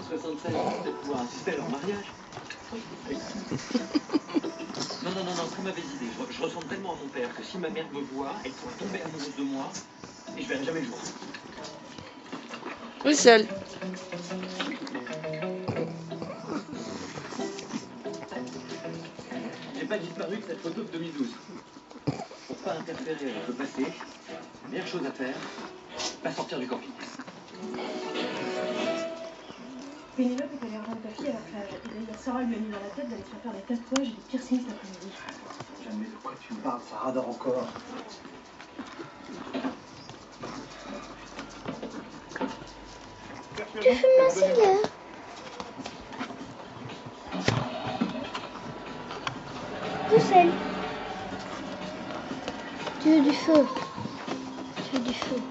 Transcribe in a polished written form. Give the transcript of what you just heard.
76 de pouvoir assister à leur mariage. Non, très mauvaise idée. Je ressemble tellement à mon père que si ma mère me voit, elle pourra tomber amoureuse de moi et je verrai jamais le jour. Bruxelles. J'ai pas disparu de cette photo de 2012. Pour pas interférer avec le passé, la meilleure chose à faire, pas sortir du camping. Pénélope est allée rejoindre ta fille à la plage. Et d'ailleurs, Sarah lui a mis dans la tête d'aller se faire des tatouages et des piercings cet après-midi. Jamais de quoi tu me parles, Sarah dort encore. Tu fumes ma cigarette. Bruxelles. Tu veux du feu. Tu veux du feu.